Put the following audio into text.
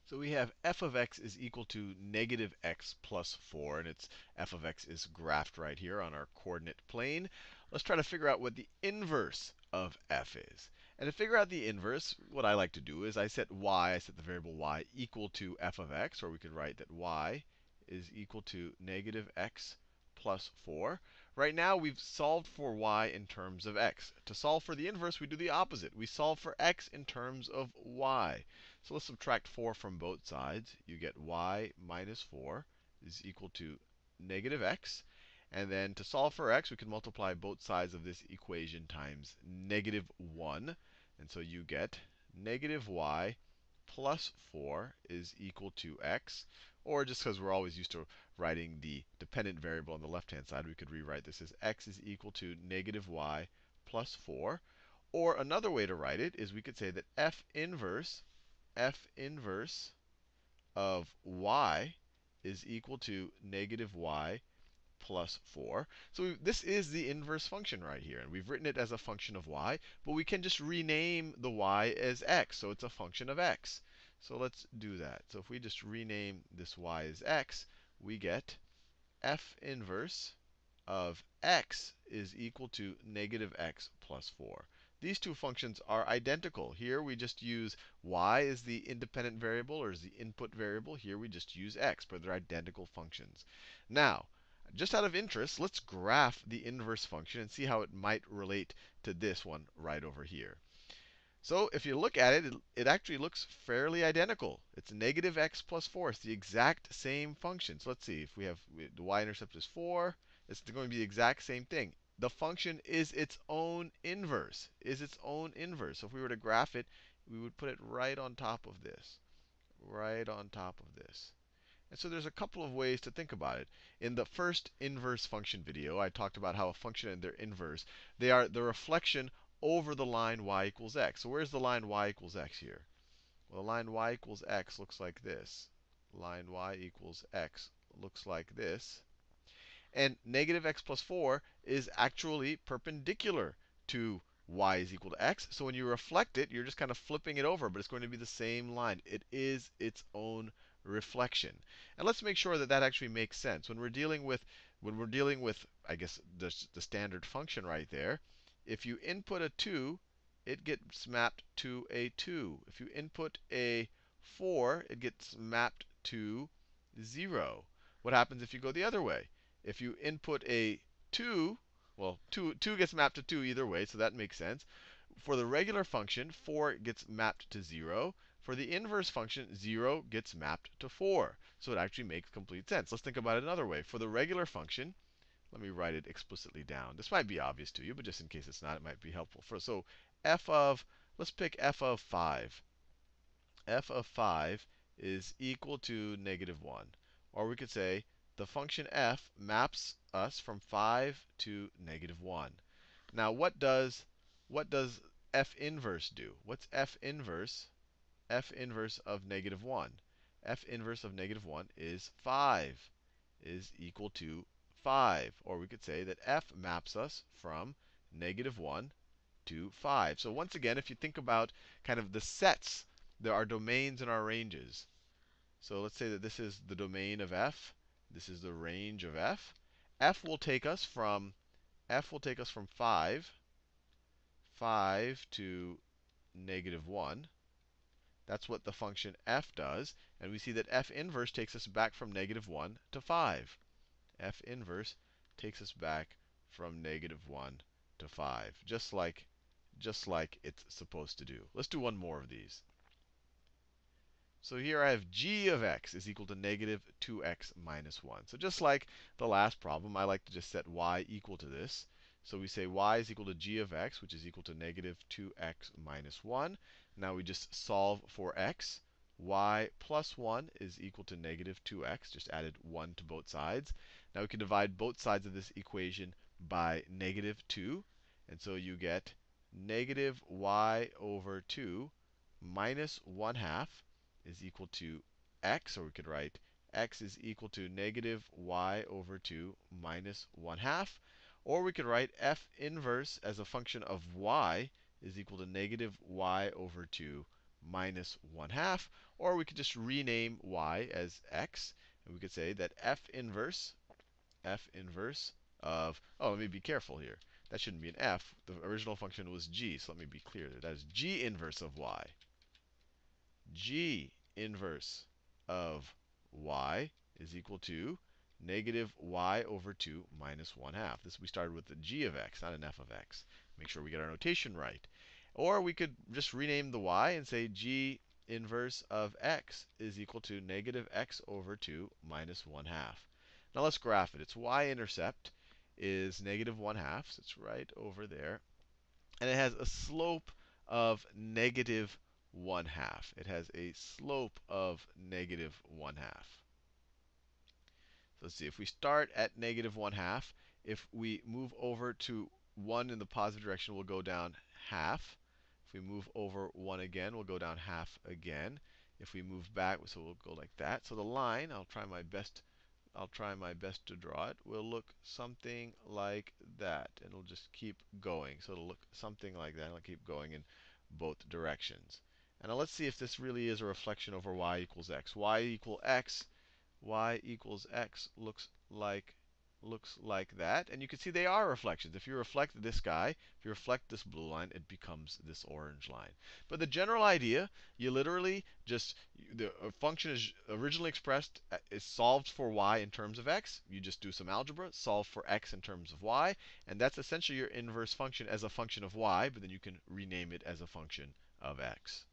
So we have f of x is equal to negative x plus 4, and it's f of x is graphed right here on our coordinate plane. Let's try to figure out what the inverse of f is. And to figure out the inverse, what I like to do is I set the variable y equal to f of x, or we could write that y is equal to negative x plus 4. Right now, we've solved for y in terms of x. To solve for the inverse, we do the opposite. We solve for x in terms of y. So let's subtract 4 from both sides. You get y minus 4 is equal to negative x. And then to solve for x, we can multiply both sides of this equation times negative 1. And so you get negative y plus 4 is equal to x. Or just because we're always used to writing the dependent variable on the left-hand side, we could rewrite this as x is equal to negative y plus 4. Or another way to write it is we could say that f inverse of y is equal to negative y plus 4. So this is the inverse function right here. And we've written it as a function of y. But we can just rename the y as x. So it's a function of x. So let's do that. So if we just rename this y as x, we get f inverse of x is equal to negative x plus 4. These two functions are identical. Here we just use y as the independent variable or as the input variable. Here we just use x, but they're identical functions. Now, just out of interest, let's graph the inverse function and see how it might relate to this one right over here. So if you look at it, it actually looks fairly identical. It's negative x plus 4. It's the exact same function. So let's see. If the y-intercept is 4, it's going to be the exact same thing. The function is its own inverse, So if we were to graph it, we would put it right on top of this, And so there's a couple of ways to think about it. In the first inverse function video, I talked about how a function and their inverse, they are the reflection over the line y equals x. So where's the line y equals x here? Well, the line y equals x looks like this. Line y equals x looks like this. And negative x plus 4 is actually perpendicular to y is equal to x. So when you reflect it, you're just kind of flipping it over, but it's going to be the same line. It is its own reflection. And let's make sure that that actually makes sense. When we're dealing with, I guess, the standard function right there, if you input a 2, it gets mapped to a 2. If you input a 4, it gets mapped to 0. What happens if you go the other way? If you input a 2, well, 2 gets mapped to 2 either way, so that makes sense. For the regular function, 4 gets mapped to 0. For the inverse function, 0 gets mapped to 4. So it actually makes complete sense. Let's think about it another way. For the regular function, let me write it explicitly down. This might be obvious to you, but just in case it's not, it might be helpful. So let's pick f of 5. F of 5 is equal to negative 1. Or we could say the function f maps us from 5 to negative 1. Now, what does f inverse do? What's f inverse? F inverse of negative 1. F inverse of negative 1 is 5, is equal to 5. Or we could say that f maps us from negative 1 to 5. So once again, if you think about kind of the sets, there are domains in our ranges. So let's say that this is the domain of f. This is the range of f. F will take us from 5 to negative 1. That's what the function f does. And we see that f inverse takes us back from negative 1 to 5. F inverse takes us back from negative 1 to 5, just like it's supposed to do. Let's do one more of these. So here I have g of x is equal to negative 2x minus 1. So just like the last problem, I like to just set y equal to this. So we say y is equal to g of x, which is equal to negative 2x minus 1. Now we just solve for x. Y plus 1 is equal to negative 2x. Just added 1 to both sides. Now we can divide both sides of this equation by negative 2. And so you get negative y over 2 minus 1/2 is equal to x. Or we could write x is equal to negative y over 2 minus 1/2. Or we could write f inverse as a function of y is equal to negative y over 2 minus 1/2. Or we could just rename y as x. And we could say that f inverse of, oh, let me be careful here. That shouldn't be an f. The original function was g. So let me be clear there. That is g inverse of y. G inverse of y is equal to negative y over 2 minus 1/2. This we started with the g of x, not an f of x. Make sure we get our notation right. Or we could just rename the y and say g inverse of x is equal to negative x over 2 minus 1/2. Now let's graph it. Its y-intercept is negative 1/2, so it's right over there. And it has a slope of negative 1/2. It has a slope of negative 1/2. So let's see. If we start at negative 1/2, if we move over to 1 in the positive direction, we'll go down half. If we move over 1 again, we'll go down half again. If we move back, so we'll go like that. So the line, I'll try my best to draw it, will look something like that. And it'll just keep going. So it'll look something like that. It'll keep going in both directions. And now let's see if this really is a reflection over y equals x. Y equals x looks like that. And you can see they are reflections. If you reflect this guy, if you reflect this blue line, it becomes this orange line. But the general idea, you literally just, the function is originally expressed, is solved for y in terms of x. You just do some algebra, solve for x in terms of y. And that's essentially your inverse function as a function of y, but then you can rename it as a function of x.